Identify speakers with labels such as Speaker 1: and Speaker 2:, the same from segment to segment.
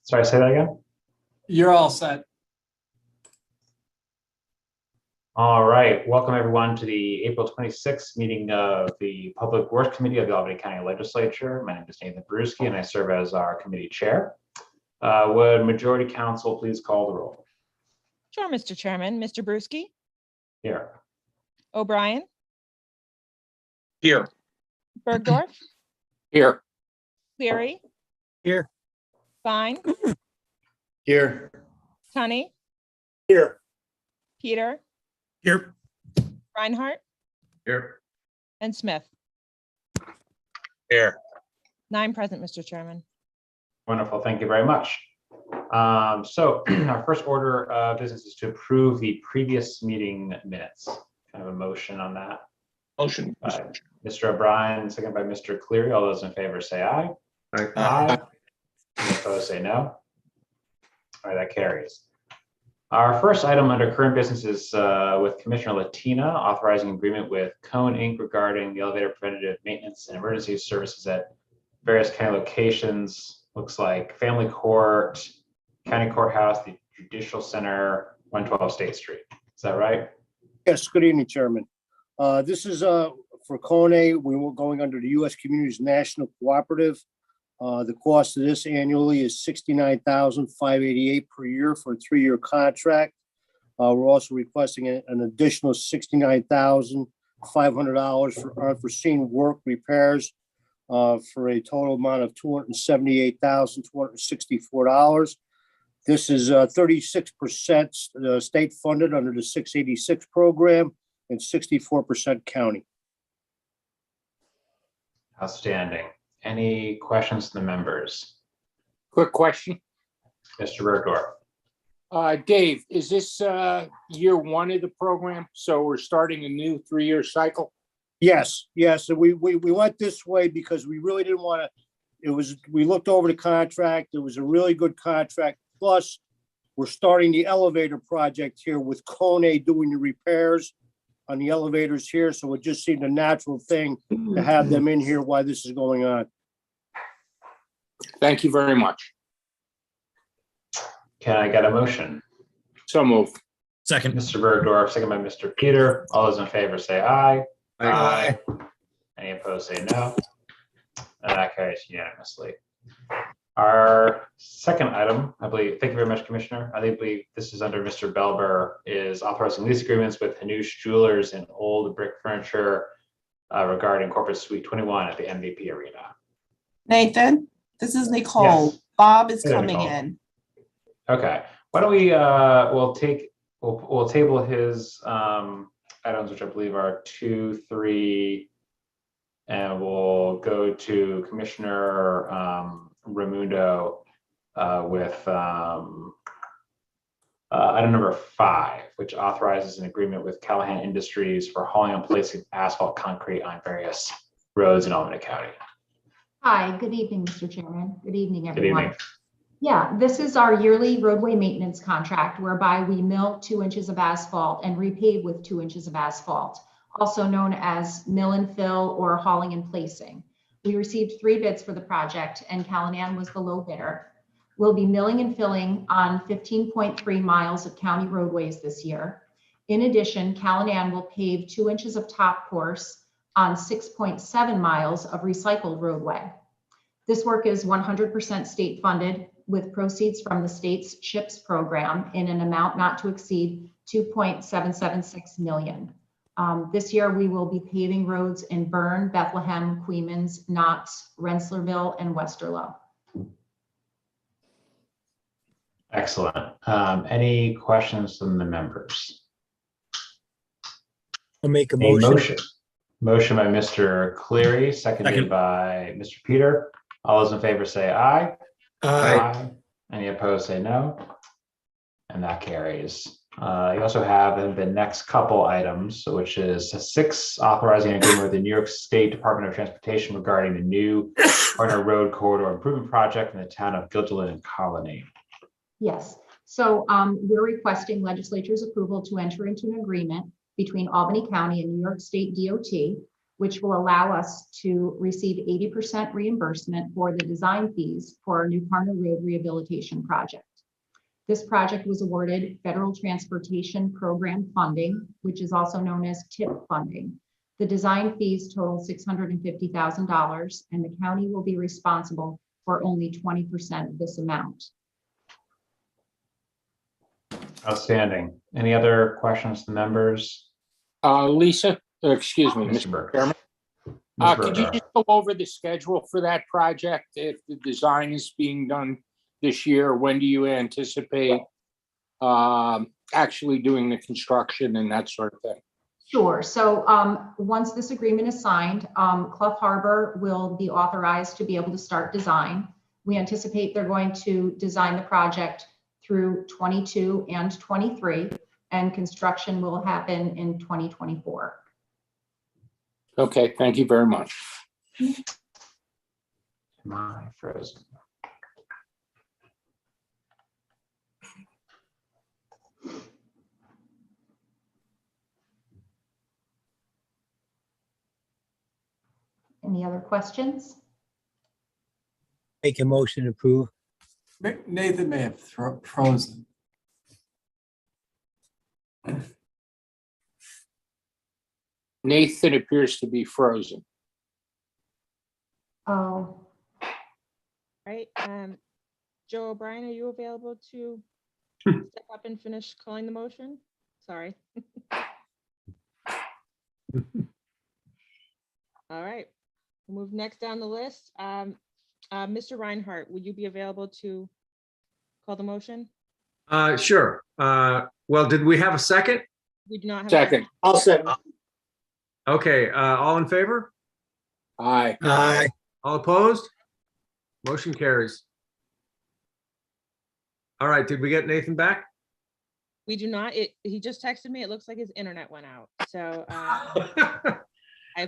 Speaker 1: Sorry, say that again.
Speaker 2: You're all set.
Speaker 1: All right, welcome everyone to the April 26th meeting of the Public Works Committee of the Albany County Legislature. My name is Nathan Brusky and I serve as our committee chair. Would Majority Council please call the roll?
Speaker 3: Sure, Mr. Chairman. Mr. Brusky,
Speaker 1: Here.
Speaker 3: O'Brien,
Speaker 4: Here.
Speaker 3: Bergdorf,
Speaker 4: Here.
Speaker 3: Cleary,
Speaker 4: Here.
Speaker 3: Fine,
Speaker 4: Here.
Speaker 3: Tunney,
Speaker 4: Here.
Speaker 3: Peter,
Speaker 4: Here.
Speaker 3: Reinhardt,
Speaker 4: Here.
Speaker 3: and Smith.
Speaker 4: Here.
Speaker 3: 9 present, Mr. Chairman.
Speaker 1: Wonderful, thank you very much. So our first order of business is to approve the previous meeting minutes. Kind of a motion on that.
Speaker 4: Motion.
Speaker 1: By Mr. O'Brien, second by Mr. Cleary. All those in favor say aye.
Speaker 4: Aye.
Speaker 1: Aye. Any opposed say no. All right, that carries. Our first item under current business is with Commissioner Latina, authorizing agreement with Cone Inc. regarding the elevator preventative maintenance and emergency services at various county locations. Looks like Family Court, County Courthouse, the Judicial Center, 112 State Street. Is that right?
Speaker 5: Yes, good evening, Chairman. This is for Kone. We were going under the U.S. Communities National Cooperative. The cost of this annually is $69,588 per year for a 3-year contract. We're also requesting an additional $69,500 for unforeseen work repairs for a total amount of $278,264. This is 36% state funded under the 686 program and 64% county.
Speaker 1: Outstanding. Any questions from the members?
Speaker 4: Quick question.
Speaker 1: Mr. Bergdorf.
Speaker 4: Dave, is this year 1 of the program? So we're starting a new 3-year cycle?
Speaker 5: Yes, yes. And we went this way because we really didn't want to, we looked over the contract. It was a really good contract. Plus, we're starting the elevator project here with Kone doing the repairs on the elevators here. So it just seemed a natural thing to have them in here while this is going on.
Speaker 4: Thank you very much.
Speaker 1: Can I get a motion?
Speaker 4: So moved.
Speaker 6: Second.
Speaker 1: Mr. Bergdorf, second by Mr. Peter. All those in favor say aye.
Speaker 4: Aye.
Speaker 1: Any opposed say no. And that carries unanimously. Our second item, I believe, thank you very much, Commissioner. I believe this is under Mr. Belber, is authorizing lease agreements with Hanush Jewelers and Old Brick Furniture regarding Corporate Suite 21 at the MVP Arena.
Speaker 7: Nathan, this is Nicole.
Speaker 1: Yes.
Speaker 7: Bob is
Speaker 1: Hey there,
Speaker 7: coming
Speaker 1: Nicole.
Speaker 7: in.
Speaker 1: Okay, why don't we we'll table his items, which I believe are 2, 3, and we'll go to Commissioner Raimundo with item number 5, which authorizes an agreement with Callahan Industries for hauling and placing asphalt concrete on various roads in Albany County.
Speaker 8: Hi, good evening, Mr. Chairman. Good evening,
Speaker 1: Good
Speaker 8: everyone.
Speaker 1: evening.
Speaker 8: Yeah, this is our yearly roadway maintenance contract whereby we mill 2 inches of asphalt and repave with 2 inches of asphalt, also known as mill and fill or hauling and placing. We received 3 bids for the project and Callahan was the low bidder. We'll be milling and filling on 15.3 miles of county roadways this year. In addition, Callahan will pave 2 inches of top course on 6.7 miles of recycled roadway. This work is 100% state funded with proceeds from the state's CHIPS program in an amount not to exceed $2.776 million. This year, we will be paving roads in Bern, Bethlehem, Queens, Knox, Rensselaerville, and Westerlo.
Speaker 1: Excellent. Any questions from the members?
Speaker 6: I'll make a
Speaker 1: A
Speaker 6: motion.
Speaker 1: motion. Motion by Mr. Cleary, seconded
Speaker 6: Second.
Speaker 1: by Mr. Peter. All those in favor say aye.
Speaker 6: Aye.
Speaker 1: Any opposed say no. And that carries. You also have the next couple items, which is 6, authorizing an agreement with the New York State Department of Transportation regarding the new Partner Road Corridor Improvement Project in the town of Gilded and Colony.
Speaker 8: Yes, so we're requesting legislature's approval to enter into an agreement between Albany County and New York State DOT which will allow us to receive 80% reimbursement for the design fees for our New Carter Road rehabilitation project. This project was awarded Federal Transportation Program funding, which is also known as TIP funding. The design fees total $650,000, and the county will be responsible for only 20% of this amount.
Speaker 1: Outstanding. Any other questions to members?
Speaker 4: Lisa, excuse me,
Speaker 1: Mr.
Speaker 4: Mr.
Speaker 1: Burke.
Speaker 4: Chairman.
Speaker 1: Ms.
Speaker 4: Could you
Speaker 1: Burke.
Speaker 4: just go over the schedule for that project? If the design is being done this year, when do you anticipate actually doing the construction and that sort of thing?
Speaker 8: Sure. So once this agreement is signed, Clough Harbor will be authorized to be able to start design. We anticipate they're going to design the project through 22 and 23, and construction will happen in 2024.
Speaker 4: Okay, thank you very much.
Speaker 1: Am I frozen?
Speaker 8: Any other questions?
Speaker 6: Make a motion to approve.
Speaker 2: Nathan may have frozen.
Speaker 4: Nathan appears to be frozen.
Speaker 8: Oh,
Speaker 3: Right, Joe O'Brien, are you available to step up and finish calling the motion? Sorry. All right, we'll move next down the list. Mr. Reinhardt, would you be available to call the motion?
Speaker 9: Sure. Well, did we have a second?
Speaker 3: We do not have. a
Speaker 4: Second.
Speaker 5: I'll second.
Speaker 9: Okay, all in favor?
Speaker 4: Aye.
Speaker 6: Aye.
Speaker 9: All opposed? Motion carries. All right, did we get Nathan back?
Speaker 3: We do not. He just texted me. It looks like his internet went out. So I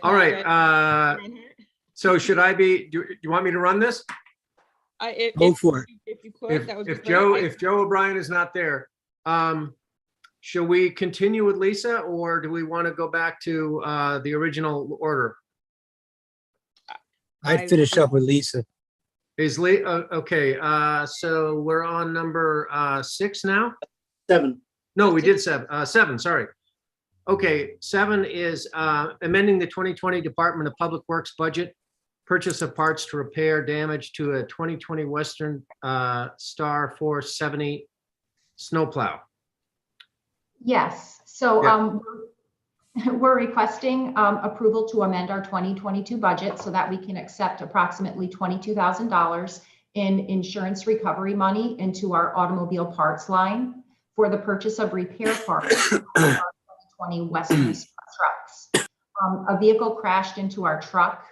Speaker 9: All right,
Speaker 3: apologize, Reinhardt.
Speaker 9: so should I be, do you want me to run this?
Speaker 6: Go for it.
Speaker 3: If you could, that would be
Speaker 9: If
Speaker 3: great.
Speaker 9: If Joe O'Brien is not there, shall we continue with Lisa, or do we want to go back to the original order?
Speaker 6: I'd finish up with Lisa.
Speaker 9: Is okay, so we're on number 6 now?
Speaker 5: 7.
Speaker 9: No, we did 7, sorry. Okay, 7 is amending the 2020 Department of Public Works budget, purchase of parts to repair damage to a 2020 Western Star 470 snowplow.
Speaker 8: yes. So
Speaker 9: Yeah.
Speaker 8: we're requesting approval to amend our 2022 budget so that we can accept approximately $22,000 in insurance recovery money into our automobile parts line for the purchase of repair parts for our 2020 Western trucks. A vehicle crashed into our truck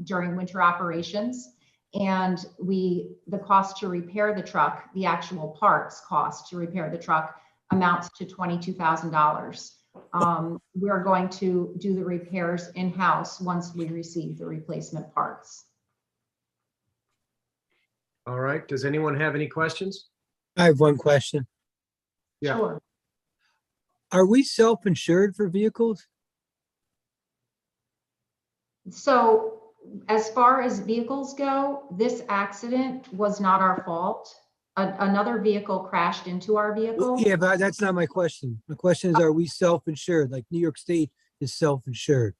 Speaker 8: during winter operations, and the cost to repair the truck, the actual parts cost to repair the truck, amounts to $22,000. We're going to do the repairs in-house once we receive the replacement parts.
Speaker 9: All right, does anyone have any questions?
Speaker 6: I have one question.
Speaker 9: Yeah.
Speaker 8: Sure.
Speaker 6: Are we self-insured for vehicles?
Speaker 8: So as far as vehicles go, this accident was not our fault. Another vehicle crashed into our vehicle.
Speaker 6: Yeah, but that's not my question. My question is, are we self-insured? Like New York State is self-insured.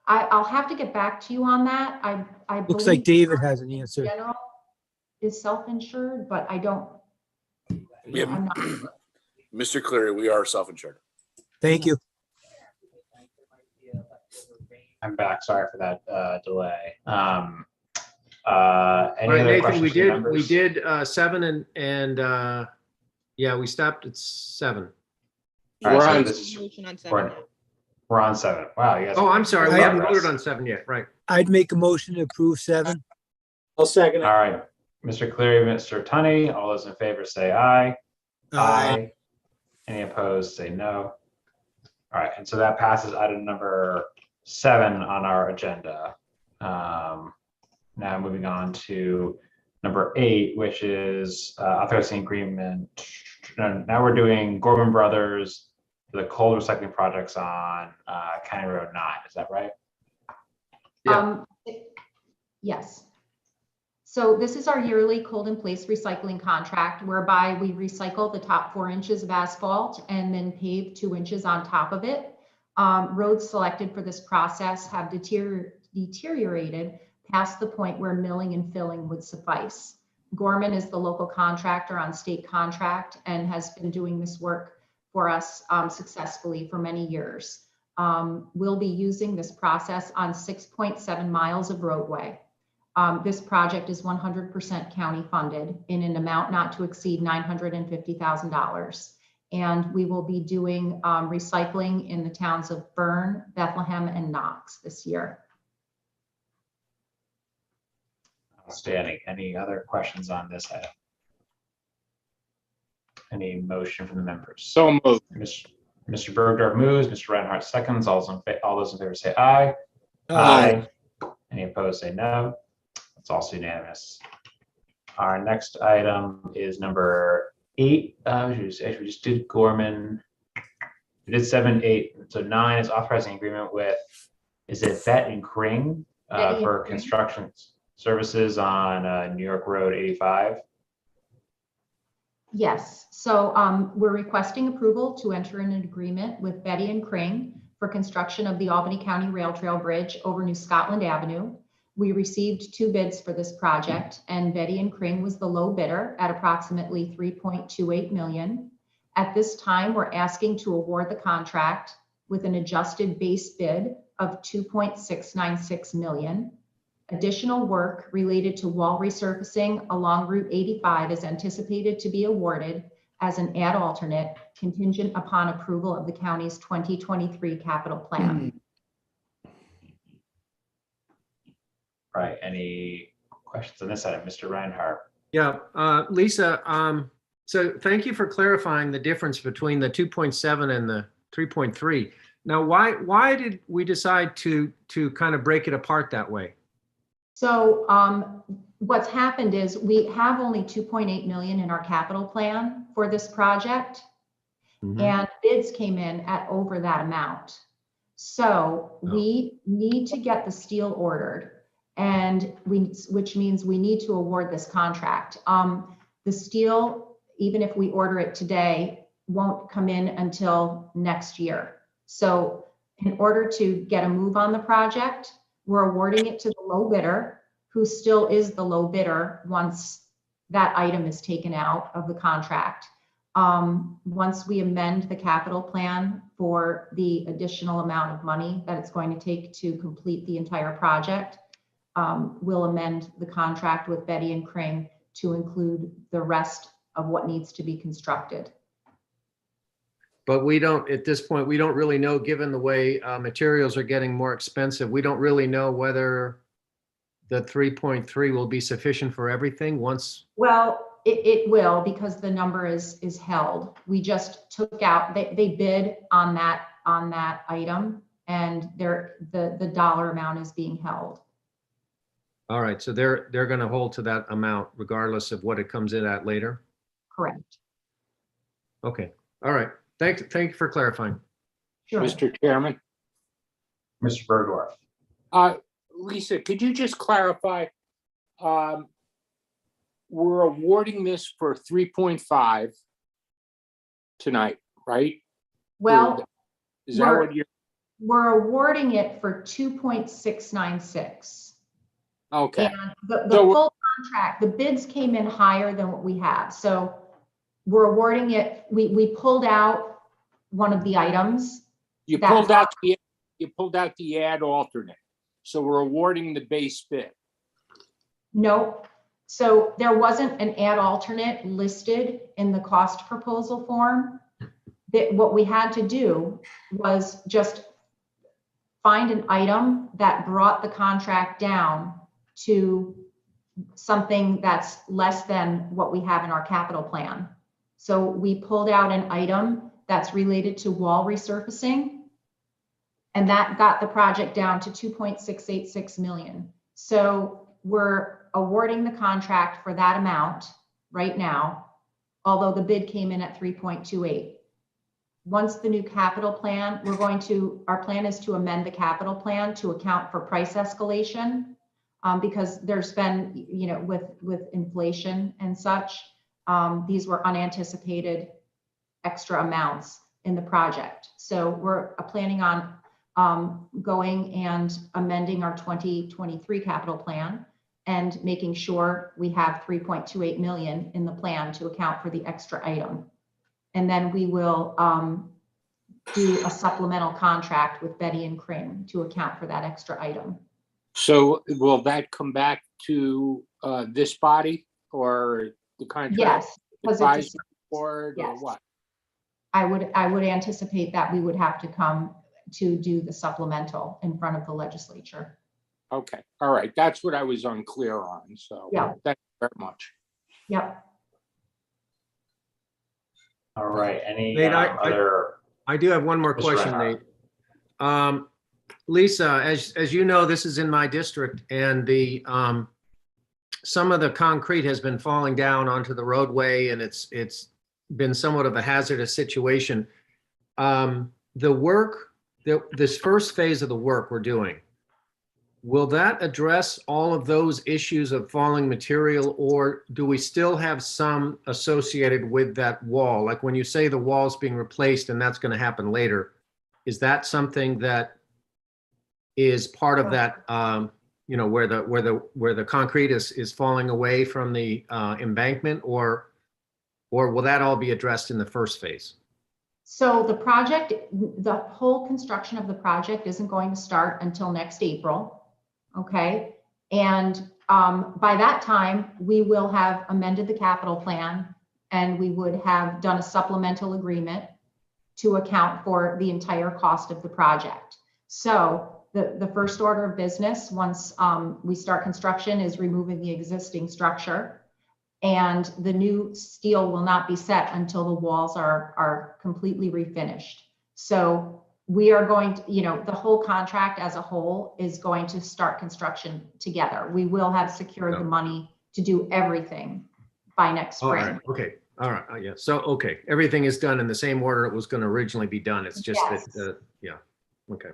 Speaker 8: I'll have to get back to you on that. I
Speaker 6: Looks like
Speaker 8: believe
Speaker 6: David has an answer.
Speaker 8: General is self-insured, but I don't.
Speaker 10: Yeah,
Speaker 8: I'm not sure.
Speaker 10: Mr. Cleary, we are self-insured.
Speaker 6: Thank you.
Speaker 1: I'm back. Sorry for that delay. Any
Speaker 9: All right,
Speaker 1: other
Speaker 9: Nathan,
Speaker 1: questions
Speaker 9: we
Speaker 1: from
Speaker 9: did
Speaker 1: members?
Speaker 9: 7 and yeah, we stopped at 7.
Speaker 1: All right,
Speaker 4: We're
Speaker 1: so
Speaker 4: on-
Speaker 1: this is-
Speaker 3: Motion on
Speaker 1: we're
Speaker 3: 7.
Speaker 1: we're on 7. Wow, you guys.
Speaker 9: Oh, I'm sorry, we
Speaker 6: I-
Speaker 9: haven't voted on 7 yet, right?
Speaker 6: I'd make a motion to approve 7.
Speaker 5: I'll second
Speaker 1: All
Speaker 5: it.
Speaker 1: right, Mr. Cleary, Mr. Tunney, all those in favor say aye. Any opposed, say no. All right, and so that passes item number 7 on our agenda. Now moving on to number 8, which is authorizing agreement. Now we're doing Gorman Brothers the cold recycling projects on County Road 9. Is that right?
Speaker 9: Yeah.
Speaker 8: Yes. So this is our yearly cold in place recycling contract whereby we recycle the top 4 inches of asphalt and then pave 2 inches on top of it. Roads selected for this process have deteriorated past the point where milling and filling would suffice. Gorman is the local contractor on state contract and has been doing this work for us successfully for many years. We'll be using this process on 6.7 miles of roadway. This project is 100% county funded in an amount not to exceed $950,000. And we will be doing recycling in the towns of Bern, Bethlehem, and Knox this year.
Speaker 1: Outstanding. Any other questions on this item? Any motion from the members?
Speaker 4: So moved.
Speaker 1: Mr. Bergdorf moves, Mr. Reinhardt seconds. All those in favor say aye.
Speaker 6: Aye.
Speaker 1: Any opposed say no. It's also unanimous. Our next item is number 8. We just did Gorman. We did 7, 8. So 9 is authorizing agreement with, is it Vet and Kring
Speaker 8: Betty and
Speaker 1: for
Speaker 8: Kring.
Speaker 1: construction services on New York Road 85?
Speaker 8: Yes, so we're requesting approval to enter in an agreement with Betty and Kring for construction of the Albany County Rail Trail Bridge over New Scotland Avenue. We received 2 bids for this project, and Betty and Kring was the low bidder at approximately $3.28 million. At this time, we're asking to award the contract with an adjusted base bid of $2.696 million. Additional work related to wall resurfacing along Route 85 is anticipated to be awarded as an ad alternate contingent upon approval of the county's 2023 capital plan.
Speaker 1: Right. Any questions on this item? Mr. Reinhardt?
Speaker 9: Yeah, Lisa, so thank you for clarifying the difference between the 2.7 and the 3.3. Now, why did we decide to kind of break it apart that way?
Speaker 8: So what's happened is we have only 2.8 million in our capital plan for this project, and bids came in at over that amount. So we need to get the steel ordered, and which means we need to award this contract. The steel, even if we order it today, won't come in until next year. So in order to get a move on the project, we're awarding it to the low bidder, who still is the low bidder once that item is taken out of the contract. Once we amend the capital plan for the additional amount of money that it's going to take to complete the entire project, we'll amend the contract with Betty and Kring to include the rest of what needs to be constructed.
Speaker 9: But we don't, at this point, we don't really know, given the way materials are getting more expensive, we don't really know whether the 3.3 will be sufficient for everything once.
Speaker 8: Well, it will, because the number is held. We just took out, they bid on that item, and the dollar amount is being held.
Speaker 9: All right, so they're going to hold to that amount regardless of what it comes in at later?
Speaker 8: Correct.
Speaker 9: Okay, all right. Thank you for clarifying.
Speaker 8: Sure.
Speaker 4: Mr. Chairman.
Speaker 1: Mr. Bergdorf?
Speaker 4: Lisa, could you just clarify? We're awarding this for 3.5 tonight, right?
Speaker 8: Well,
Speaker 4: Is that what you're?
Speaker 8: we're awarding it for 2.696.
Speaker 4: Okay.
Speaker 8: And the full contract, the bids came in higher than what we have. So we're awarding it, we pulled out one of the items.
Speaker 4: You pulled out the ad alternate. So we're awarding the base bid.
Speaker 8: No. So there wasn't an ad alternate listed in the cost proposal form. That what we had to do was just find an item that brought the contract down to something that's less than what we have in our capital plan. So we pulled out an item that's related to wall resurfacing, and that got the project down to 2.686 million. So we're awarding the contract for that amount right now, although the bid came in at 3.28. once the new capital plan, our plan is to amend the capital plan to account for price escalation. Because there's been, with inflation and such, these were unanticipated extra amounts in the project. So we're planning on going and amending our 2023 capital plan and making sure we have 3.28 million in the plan to account for the extra item. And then we will do a supplemental contract with Betty and Kring to account for that extra item.
Speaker 4: So will that come back to this body or the contract?
Speaker 8: Yes, because
Speaker 4: advisory board or
Speaker 8: yes.
Speaker 4: what?
Speaker 8: I would anticipate that we would have to come to do the supplemental in front of the legislature.
Speaker 4: Okay, all right. That's what I was unclear on. So
Speaker 8: Yeah.
Speaker 4: thank you very much.
Speaker 8: Yep.
Speaker 1: All right, any
Speaker 9: Nate,
Speaker 1: other?
Speaker 9: I do have one more
Speaker 1: Mr.
Speaker 9: question, Nate.
Speaker 1: Reinhardt.
Speaker 9: Lisa, as you know, this is in my district, and the some of the concrete has been falling down onto the roadway, and it's been somewhat of a hazardous situation. This first phase of the work we're doing, will that address all of those issues of falling material, or do we still have some associated with that wall? Like when you say the wall's being replaced and that's going to happen later, is that something that is part of that, where the concrete is falling away from the embankment, or will that all be addressed in the first phase?
Speaker 8: So the whole construction of the project isn't going to start until next April. Okay. And by that time, we will have amended the capital plan, and we would have done a supplemental agreement to account for the entire cost of the project. So the first order of business, once we start construction, is removing the existing structure, and the new steel will not be set until the walls are completely refinished. So we are going to, the whole contract as a whole is going to start construction together. We will have secured the money to do everything by next
Speaker 9: All
Speaker 8: spring.
Speaker 9: right, okay, all right, yeah, so, okay, everything is done in the same order it was going to originally be done. It's just
Speaker 8: Yes.
Speaker 9: that, yeah, okay.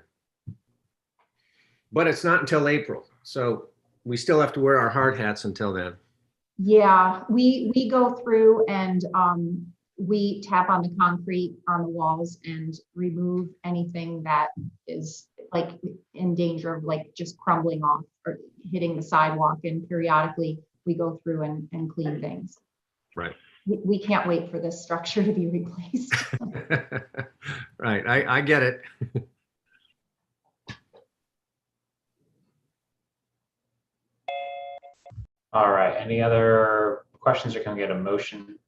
Speaker 9: But it's not until April, so we still have to wear our hard hats until then.
Speaker 8: Yeah, we go through and we tap on the concrete on the walls and remove anything that is like in danger of like just crumbling off or hitting the sidewalk, and periodically we go through and clean things.
Speaker 9: Right.
Speaker 8: We can't wait for this structure to be replaced.
Speaker 9: Right, I get it.
Speaker 1: All right, any other questions, or can we get a motion?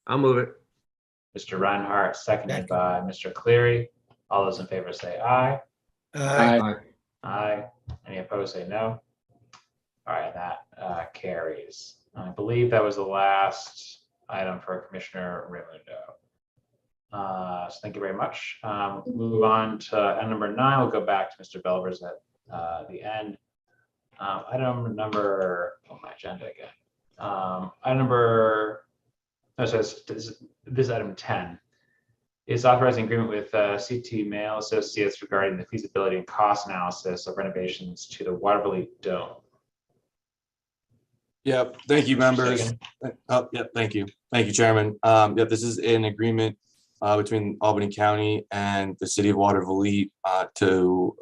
Speaker 9: I'll move it.
Speaker 1: Mr. Reinhardt, seconded by Mr. Cleary. All those in favor say aye.
Speaker 4: Aye.
Speaker 1: Aye. Any opposed say no. All right, that carries. I believe that was the last item for Commissioner Raimundo. So thank you very much. Move on to item number 9. We'll go back to Mr. Belvers at the end. Item number, my agenda again. Item number, no, so this item 10 is authorizing agreement with CT Mail Associates regarding the feasibility and cost analysis of renovations to the Waterville Dome.
Speaker 11: Yep, thank you,
Speaker 1: Mr.
Speaker 11: members.
Speaker 1: Sagan.
Speaker 11: Oh, yep, thank you. Thank you, Chairman. Yep, this is an agreement between Albany County and the city of Waterville to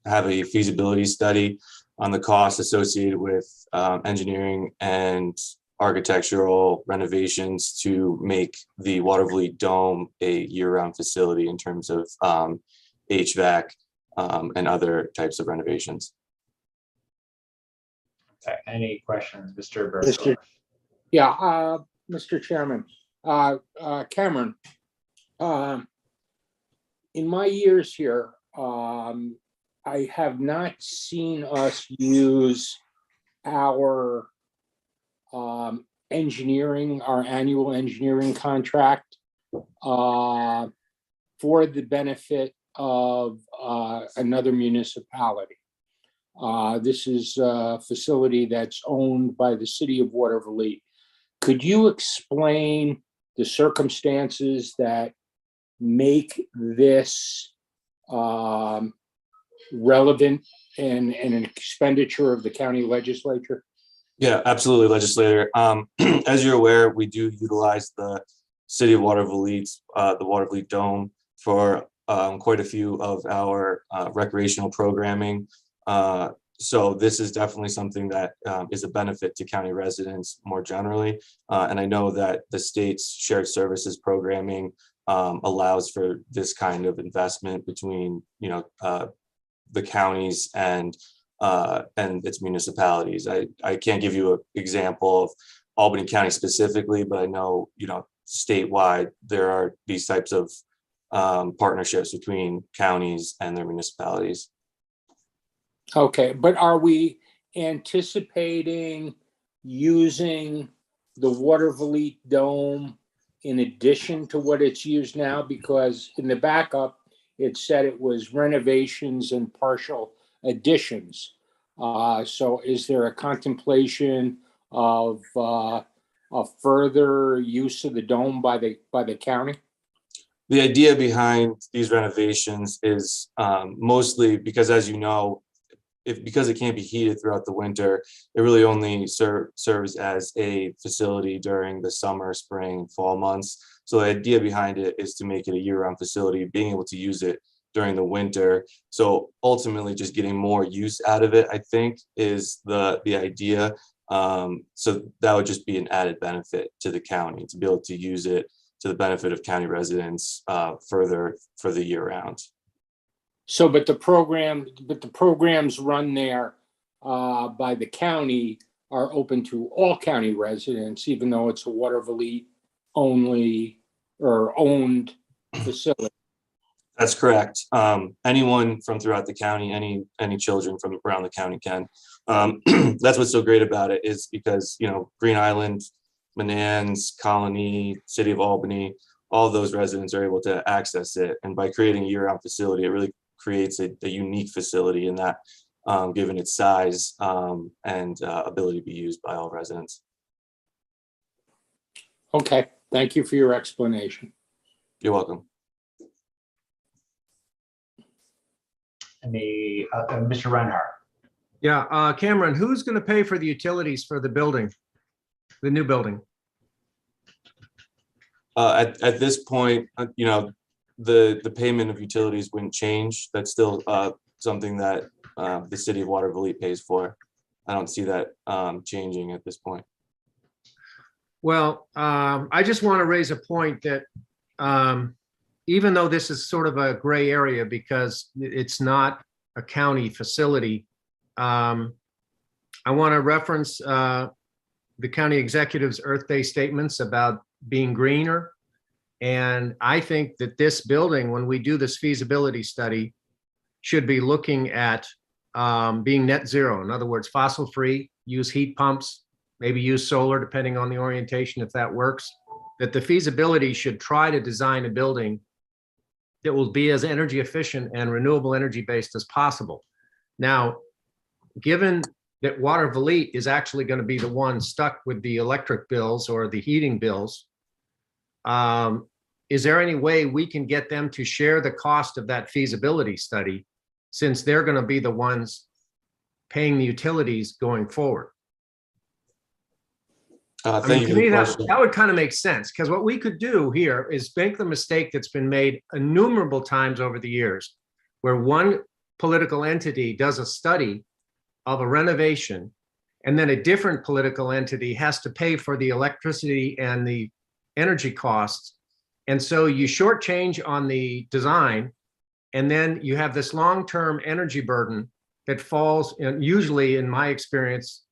Speaker 11: have a feasibility study on the costs associated with engineering and architectural renovations to make the Waterville Dome a year-round facility in terms of HVAC and other types of renovations.
Speaker 1: Okay, any questions, Mr. Bergdorf?
Speaker 4: Yeah, Mr. Chairman, Cameron, in my years here, I have not seen us use our annual engineering contract for the benefit of another municipality. This is a facility that's owned by the city of Waterville. Could you explain the circumstances that make this relevant and an expenditure of the county legislature?
Speaker 11: Yeah, absolutely, legislator. As you're aware, we do utilize the city of Waterville, the Waterville Dome for quite a few of our recreational programming. So this is definitely something that is a benefit to county residents more generally. And I know that the state's shared services programming allows for this kind of investment between, the counties and its municipalities. I can't give you an example of Albany County specifically, but I know, statewide, there are these types of partnerships between counties and their municipalities.
Speaker 4: Okay, but are we anticipating using the Waterville Dome in addition to what it's used now? Because in the backup, it said it was renovations and partial additions. So is there a contemplation of a further use of the dome by the county?
Speaker 11: The idea behind these renovations is mostly because, as you know, because it can't be heated throughout the winter, it really only serves as a facility during the summer, spring, fall months. So the idea behind it is to make it a year-round facility, being able to use it during the winter. So ultimately just getting more use out of it, I think, is the idea. So that would just be an added benefit to the county to be able to use it to the benefit of county residents further for the year round.
Speaker 4: So, but the programs run there by the county are open to all county residents, even though it's a Waterville only or owned facility.
Speaker 11: That's correct. Anyone from throughout the county, any children from around the county can. That's what's so great about it, is because, Green Island, Manans, Colony, City of Albany, all those residents are able to access it. And by creating a year-round facility, it really creates a unique facility in that, given its size and ability to be used by all residents.
Speaker 4: Okay, thank you for your explanation.
Speaker 11: You're welcome.
Speaker 1: Mr. Reinhardt.
Speaker 9: Yeah, Cameron, who's going to pay for the utilities for the building, the new building?
Speaker 11: At this point, the payment of utilities wouldn't change. That's still something that the city of Waterville pays for. I don't see that changing at this point.
Speaker 9: Well, I just want to raise a point that even though this is sort of a gray area because it's not a county facility, I want to reference the county executive's Earth Day statements about being greener. And I think that this building, when we do this feasibility study, should be looking at being net zero. In other words, fossil free, use heat pumps, maybe use solar, depending on the orientation, if that works. That the feasibility should try to design a building that will be as energy efficient and renewable energy based as possible. Now, given that Waterville is actually going to be the one stuck with the electric bills or the heating bills, is there any way we can get them to share the cost of that feasibility study, since they're going to be the ones paying the utilities going forward?
Speaker 11: Thank you for the question.
Speaker 9: That would kind of make sense, because what we could do here is make the mistake that's been made innumerable times over the years, where one political entity does a study of a renovation, and then a different political entity has to pay for the electricity and the energy costs. And so you shortchange on the design, and then you have this long-term energy burden that falls, usually in my experience,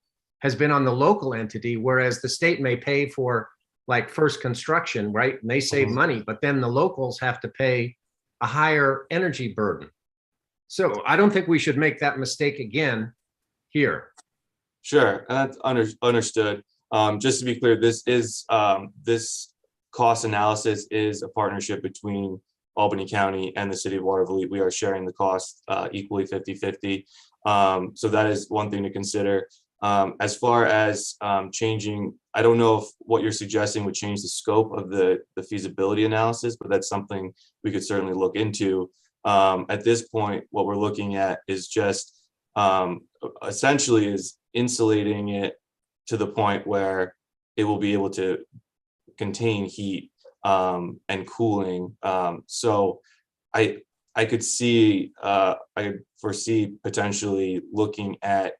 Speaker 9: has been on the local entity, whereas the state may pay for like first construction, right? And they save money, but then the locals have to pay a higher energy burden. So I don't think we should make that mistake again here.
Speaker 11: Sure, that's understood. Just to be clear, this cost analysis is a partnership between Albany County and the city of Waterville. We are sharing the cost equally 50-50. So that is one thing to consider. As far as changing, I don't know if what you're suggesting would change the scope of the feasibility analysis, but that's something we could certainly look into. At this point, what we're looking at is just essentially is insulating it to the point where it will be able to contain heat and cooling. So I could foresee potentially looking at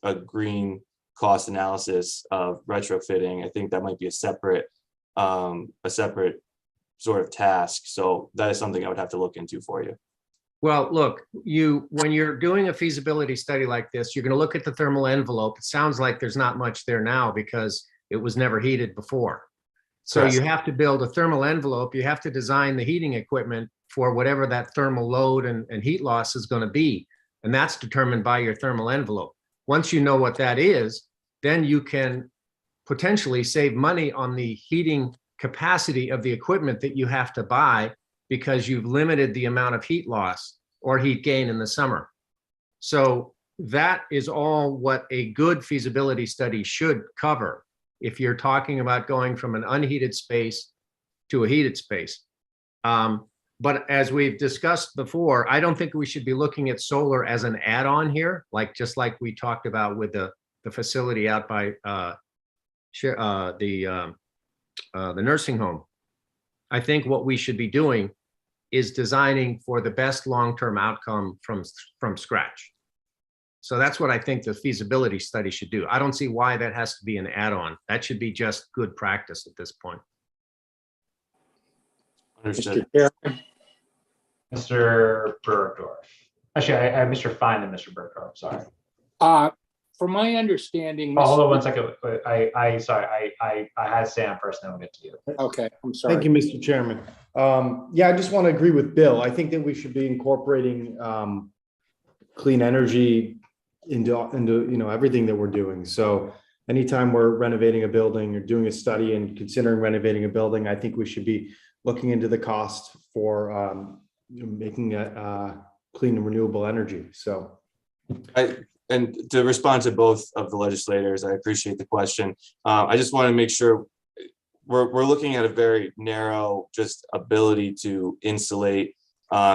Speaker 11: a green cost analysis of retrofitting. I think that might be a separate sort of task. So that is something I would have to look into for you.
Speaker 9: Well, look, when you're doing a feasibility study like this, you're going to look at the thermal envelope. It sounds like there's not much there now because it was never heated before. So
Speaker 11: Correct.
Speaker 9: you have to build a thermal envelope. You have to design the heating equipment for whatever that thermal load and heat loss is going to be. And that's determined by your thermal envelope. Once you know what that is, then you can potentially save money on the heating capacity of the equipment that you have to buy because you've limited the amount of heat loss or heat gain in the summer. So that is all what a good feasibility study should cover if you're talking about going from an unheated space to a heated space. But as we've discussed before, I don't think we should be looking at solar as an add-on here, just like we talked about with the facility out by the nursing home. I think what we should be doing is designing for the best long-term outcome from scratch. So that's what I think the feasibility study should do. I don't see why that has to be an add-on. That should be just good practice at this point.
Speaker 11: Understood.
Speaker 4: Mr. Chairman,
Speaker 1: Mr. Bergdorf. Actually, I have Mr. Fine and Mr. Bergdorf, sorry.
Speaker 4: from my understanding.
Speaker 1: Oh, hold on 1 second. I had Sam first, then we'll get to you.
Speaker 4: Okay, I'm sorry.
Speaker 12: Thank you, Mr. Chairman. Yeah, I just want to agree with Bill. I think that we should be incorporating clean energy into everything that we're doing. So anytime we're renovating a building or doing a study and considering renovating a building, I think we should be looking into the cost for making it clean and renewable energy. So.
Speaker 11: And to respond to both of the legislators, I appreciate the question. I just want to make sure we're looking at a very narrow just ability to insulate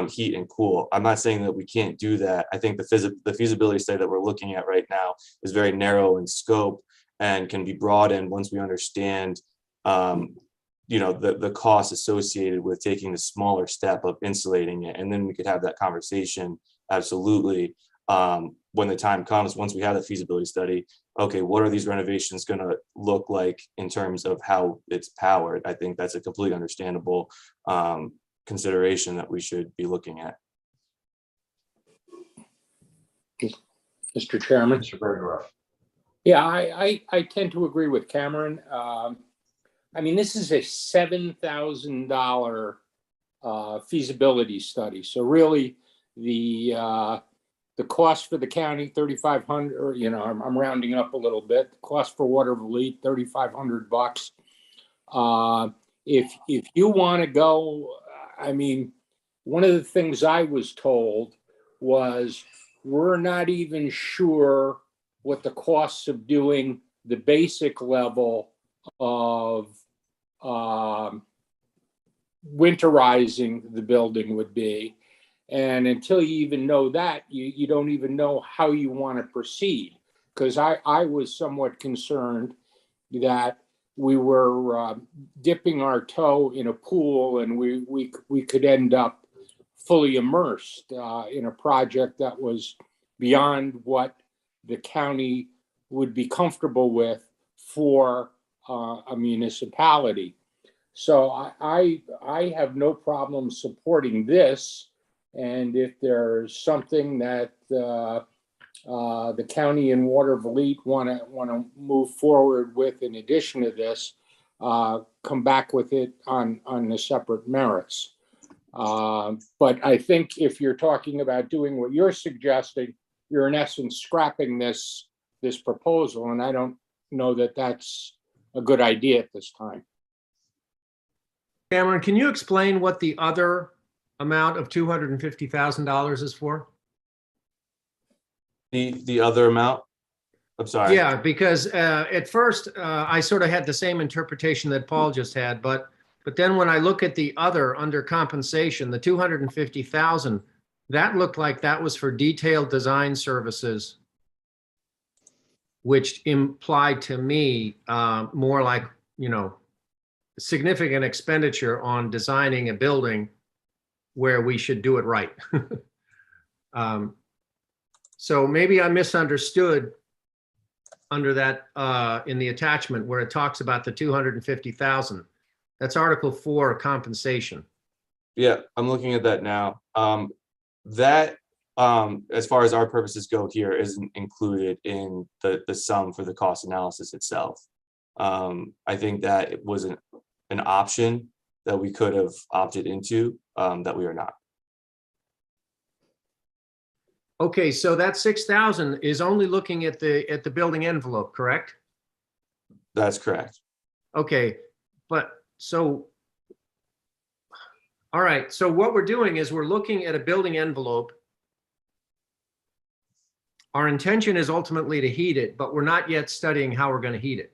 Speaker 11: heat and cool. I'm not saying that we can't do that. I think the feasibility study that we're looking at right now is very narrow in scope and can be broadened once we understand the cost associated with taking the smaller step of insulating it. And then we could have that conversation, absolutely. When the time comes, once we have the feasibility study, okay, what are these renovations going to look like in terms of how it's powered? I think that's a completely understandable consideration that we should be looking at.
Speaker 4: Mr. Chairman.
Speaker 1: Mr. Bergdorf.
Speaker 4: Yeah, I tend to agree with Cameron. I mean, this is a $7,000 feasibility study. So really the cost for the county, $3,500, or, I'm rounding up a little bit. The cost for Waterville, $3,500. If you want to go, I mean, one of the things I was told was we're not even sure what the costs of doing the basic level of winterizing the building would be. And until you even know that, you don't even know how you want to proceed. Because I was somewhat concerned that we were dipping our toe in a pool and we could end up fully immersed in a project that was beyond what the county would be comfortable with for a municipality. So I have no problem supporting this. And if there's something that the county and Waterville want to move forward with in addition to this, come back with it on the separate merits. But I think if you're talking about doing what you're suggesting, you're in essence scrapping this proposal, and I don't know that that's a good idea at this time.
Speaker 9: Cameron, can you explain what the other amount of $250,000 is for?
Speaker 11: The other amount? I'm sorry.
Speaker 9: Yeah, because at first I sort of had the same interpretation that Paul just had, but then when I look at the other under compensation, the 250,000, that looked like that was for detailed design services, which implied to me more like, significant expenditure on designing a building where we should do it right. So maybe I misunderstood under that in the attachment where it talks about the 250,000. That's Article 4, compensation.
Speaker 11: Yeah, I'm looking at that now. That, as far as our purposes go here, isn't included in the sum for the cost analysis itself. I think that it was an option that we could have opted into, that we are not.
Speaker 9: Okay, so that 6,000 is only looking at the building envelope, correct?
Speaker 11: That's correct.
Speaker 9: Okay, but so, all right, so what we're doing is we're looking at a building envelope. Our intention is ultimately to heat it, but we're not yet studying how we're going to heat it.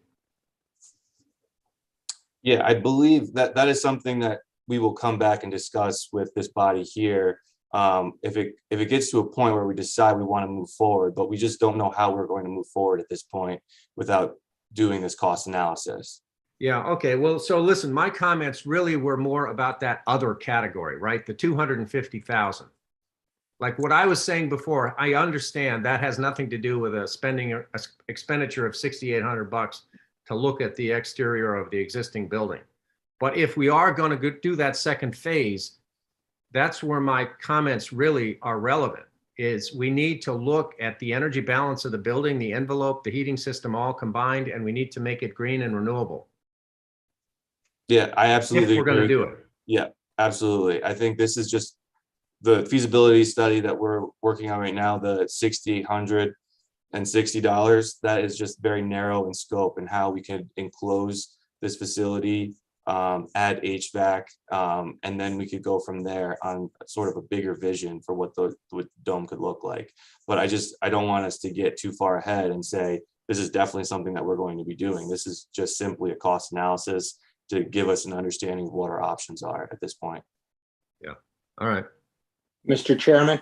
Speaker 11: Yeah, I believe that that is something that we will come back and discuss with this body here. If it gets to a point where we decide we want to move forward, but we just don't know how we're going to move forward at this point without doing this cost analysis.
Speaker 9: Yeah, okay, well, so listen, my comments really were more about that other category, right? The 250,000. Like what I was saying before, I understand that has nothing to do with a expenditure of $6,800 to look at the exterior of the existing building. But if we are going to do that second phase, that's where my comments really are relevant, is we need to look at the energy balance of the building, the envelope, the heating system all combined, and we need to make it green and renewable.
Speaker 11: Yeah, I absolutely
Speaker 9: If we're going to
Speaker 11: agree.
Speaker 9: do it.
Speaker 11: Yeah, absolutely. I think this is just the feasibility study that we're working on right now, the $6,860. That is just very narrow in scope and how we can enclose this facility, add HVAC, and then we could go from there on sort of a bigger vision for what the dome could look like. But I don't want us to get too far ahead and say, this is definitely something that we're going to be doing. This is just simply a cost analysis to give us an understanding of what our options are at this point.
Speaker 9: Yeah, all right.
Speaker 4: Mr. Chairman,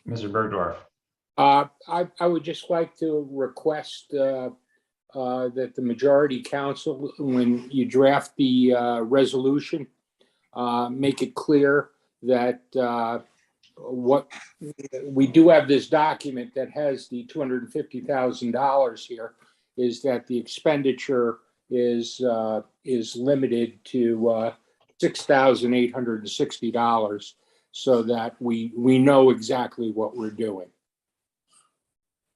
Speaker 1: Mr. Bergdorf.
Speaker 4: I would just like to request that the majority council, when you draft the resolution, make it clear that what we do have this document that has the $250,000 here, is that the expenditure is limited to $6,860, so that we know exactly what we're doing.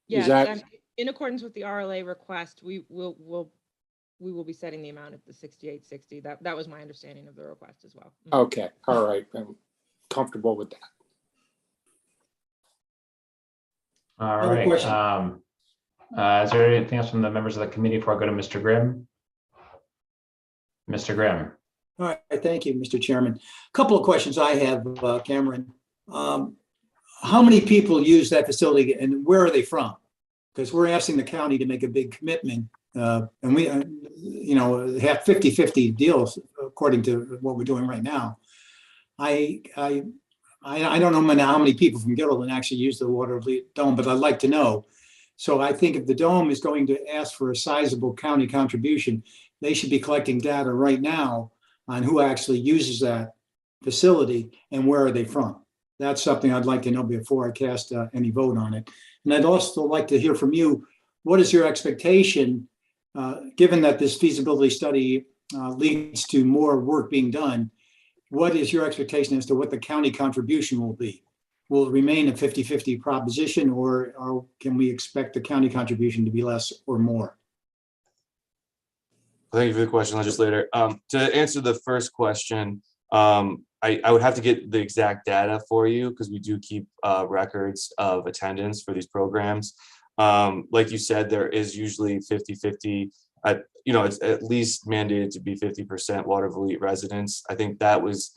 Speaker 3: Yes,
Speaker 4: that-
Speaker 3: in accordance with the RLA request, we will be setting the amount at the 6,860. That was my understanding of the request as well.
Speaker 4: Okay, all right, I'm comfortable with that.
Speaker 1: All
Speaker 2: Another
Speaker 1: right.
Speaker 2: question.
Speaker 1: Is there anything else from the members of the committee before I go to Mr. Grimm? Mr. Grimm.
Speaker 2: All right, thank you, Mr. Chairman. A couple of questions I have, Cameron. How many people use that facility and where are they from? Because we're asking the county to make a big commitment, and we, have 50-50 deals according to what we're doing right now. I don't know how many people from Gilded actually use the Waterville Dome, but I'd like to know. So I think if the Dome is going to ask for a sizable county contribution, they should be collecting data right now on who actually uses that facility and where are they from. That's something I'd like to know before I cast any vote on it. And I'd also like to hear from you, what is your expectation, given that this feasibility study leads to more work being done, what is your expectation as to what the county contribution will be? Will it remain a 50-50 proposition, or can we expect the county contribution to be less or more?
Speaker 11: Thank you for the question, legislator. To answer the first question, I would have to get the exact data for you because we do keep records of attendance for these programs. Like you said, there is usually 50-50. It's at least mandated to be 50% Waterville residents. I think that was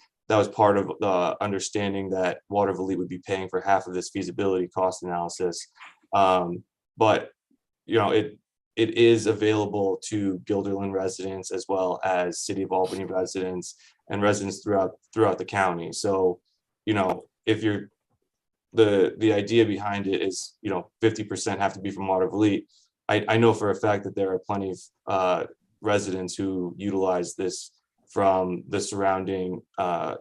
Speaker 11: part of the understanding that Waterville would be paying for half of this feasibility cost analysis. But it is available to Gilded residents as well as City of Albany residents and residents throughout the county. So, if you're the idea behind it is, 50% have to be from Waterville. I know for a fact that there are plenty of residents who utilize this from the surrounding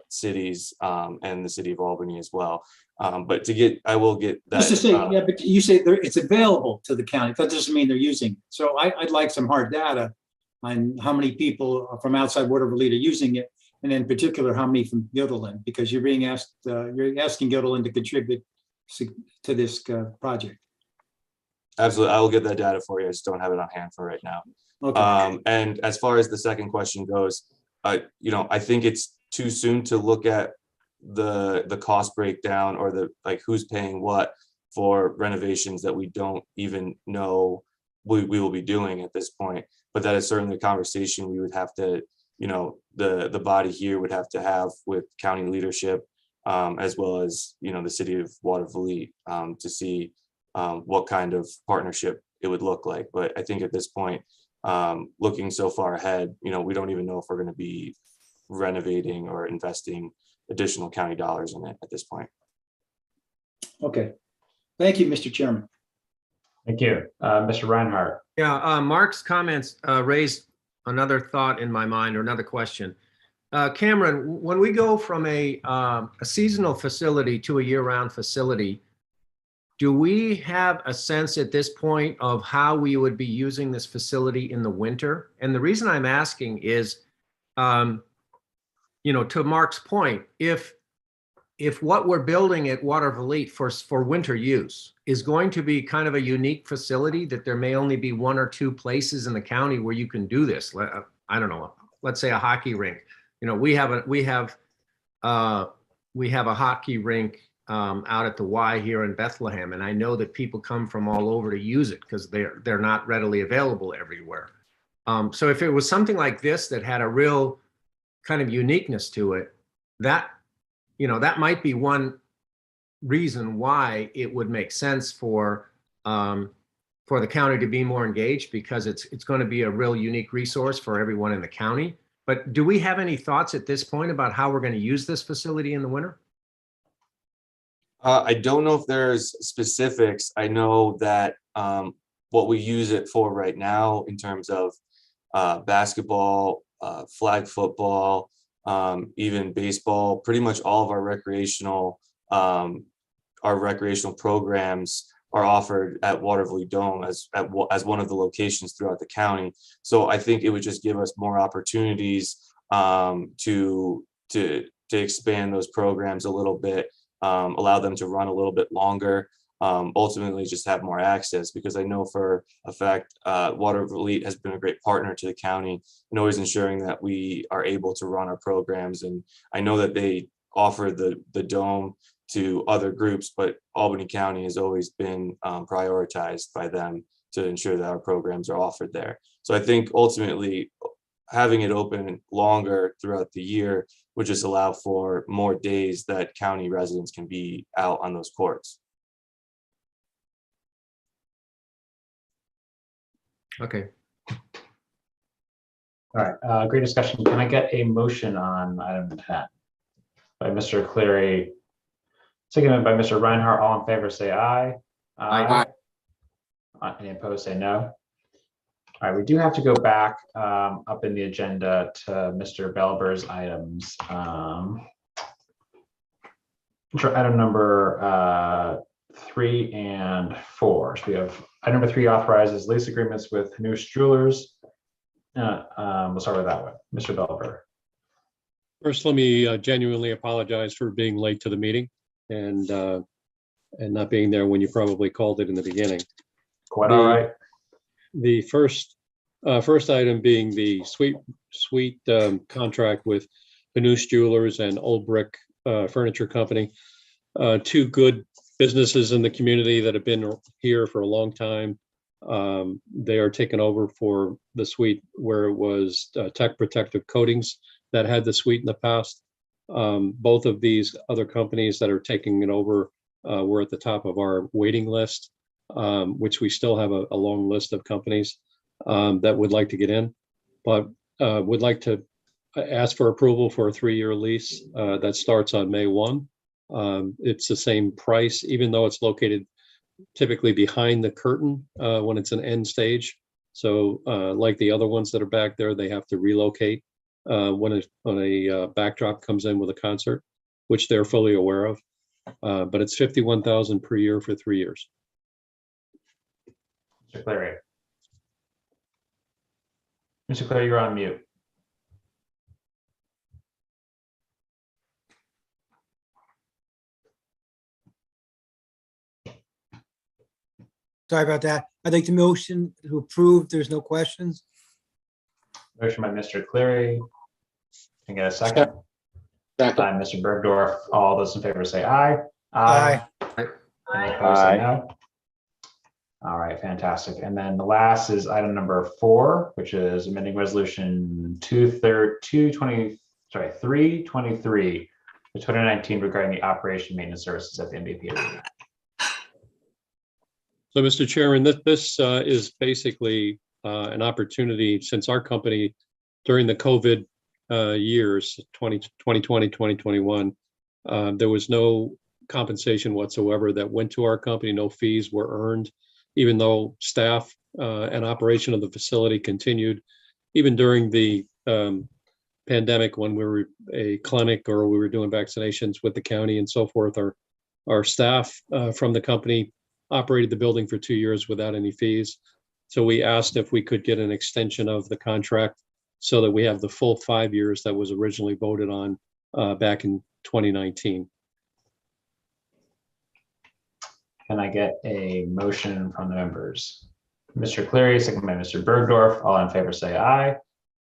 Speaker 11: cities and the City of Albany as well. But I will get that.
Speaker 2: Just to say, yeah, but you say it's available to the county. That doesn't mean they're using it. So I'd like some hard data on how many people from outside Waterville are using it, and in particular, how many from Gilded, because you're being asked, you're asking Gilded to contribute to this project.
Speaker 11: Absolutely, I will get that data for you. I just don't have it on hand for right now.
Speaker 2: Okay.
Speaker 11: And as far as the second question goes, I think it's too soon to look at the cost breakdown or who's paying what for renovations that we don't even know we will be doing at this point. But that is certainly a conversation we would have to, the body here would have to have with county leadership, as well as, the City of Waterville, to see what kind of partnership it would look like. But I think at this point, looking so far ahead, we don't even know if we're going to be renovating or investing additional county dollars in it at this point.
Speaker 2: Okay. Thank you, Mr. Chairman.
Speaker 1: Thank you. Mr. Reinhardt.
Speaker 9: Yeah, Mark's comments raised another thought in my mind, or another question. Cameron, when we go from a seasonal facility to a year-round facility, do we have a sense at this point of how we would be using this facility in the winter? And the reason I'm asking is, to Mark's point, if what we're building at Waterville for winter use is going to be kind of a unique facility, that there may only be one or two places in the county where you can do this. I don't know, let's say a hockey rink. We have a hockey rink out at the Y here in Bethlehem, and I know that people come from all over to use it because they're not readily available everywhere. So if it was something like this that had a real kind of uniqueness to it, that might be one reason why it would make sense for the county to be more engaged, because it's going to be a real unique resource for everyone in the county. But do we have any thoughts at this point about how we're going to use this facility in the winter?
Speaker 11: I don't know if there's specifics. I know that what we use it for right now in terms of basketball, flag football, even baseball, pretty much all of our recreational programs are offered at Waterville Dome as one of the locations throughout the county. So I think it would just give us more opportunities to expand those programs a little bit, allow them to run a little bit longer, ultimately just have more access, because I know for a fact Waterville has been a great partner to the county and always ensuring that we are able to run our programs. And I know that they offer the dome to other groups, but Albany County has always been prioritized by them to ensure that our programs are offered there. So I think ultimately having it open longer throughout the year would just allow for more days that county residents can be out on those courts.
Speaker 9: Okay.
Speaker 1: All right, great discussion. Can I get a motion on item 10 by Mr. Cleary, seconded by Mr. Reinhardt? All in favor, say aye.
Speaker 9: Aye.
Speaker 1: Any opposed, say no. All right, we do have to go back up in the agenda to Mr. Belber's items. Which are item number 3 and 4. So we have item number 3 authorizes lease agreements with Hanush Jewelers. We'll start with that one. Mr. Belber.
Speaker 13: First, let me genuinely apologize for being late to the meeting and not being there when you probably called it in the beginning.
Speaker 1: Quite all right.
Speaker 13: The first item being the suite contract with Hanush Jewelers and Old Brick Furniture Company, two good businesses in the community that have been here for a long time. They are taking over for the suite where it was Tech Protective Coatings that had the suite in the past. Both of these other companies that are taking it over were at the top of our waiting list. which we still have a long list of companies that would like to get in, but would like to ask for approval for a 3-year lease that starts on May 1. It's the same price, even though it's located typically behind the curtain when it's an end stage. So like the other ones that are back there, they have to relocate when a backdrop comes in with a concert, which they're fully aware of. But it's $51,000 per year for 3 years.
Speaker 1: Mr. Cleary. Mr. Cleary, you're on mute.
Speaker 6: Sorry about that. I'd like to motion to approve. There's no questions.
Speaker 1: Motion by Mr. Cleary. Can I get a second?
Speaker 4: Second.
Speaker 1: By Mr. Bergdorf. All those in favor say aye.
Speaker 6: Aye.
Speaker 1: Any opposed, say no. All right, fantastic. And then the last is item number 4, which is amending resolution 323 to 2019 regarding the operation maintenance services at the MVP Arena.
Speaker 13: So, Mr. Chairman, this is basically an opportunity, since our company during the COVID years, 2020, 2021, there was no compensation whatsoever that went to our company. No fees were earned, even though staff and operation of the facility continued. Even during the pandemic, when we were a clinic or we were doing vaccinations with the county and so forth, our staff from the company operated the building for 2 years without any fees. So we asked if we could get an extension of the contract so that we have the full 5 years that was originally voted on back in 2019.
Speaker 1: Can I get a motion from the members? Mr. Cleary, second by Mr. Bergdorf. All in favor say aye.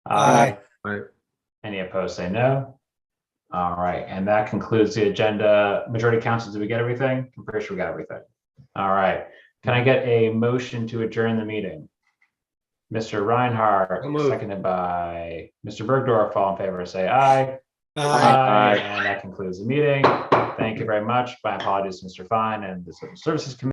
Speaker 6: Aye.
Speaker 9: Aye.
Speaker 1: Any opposed say no. All right, and that concludes the agenda. Majority council, did we get everything? I'm pretty sure we got everything. All right, can I get a motion to adjourn the meeting? Mr. Reinhardt,
Speaker 9: So moved.
Speaker 1: seconded by Mr. Bergdorf. All in favor say aye.
Speaker 6: Aye.
Speaker 1: And that concludes the meeting. Thank you very much. My apologies, Mr. Fine and the Civil Services Committee.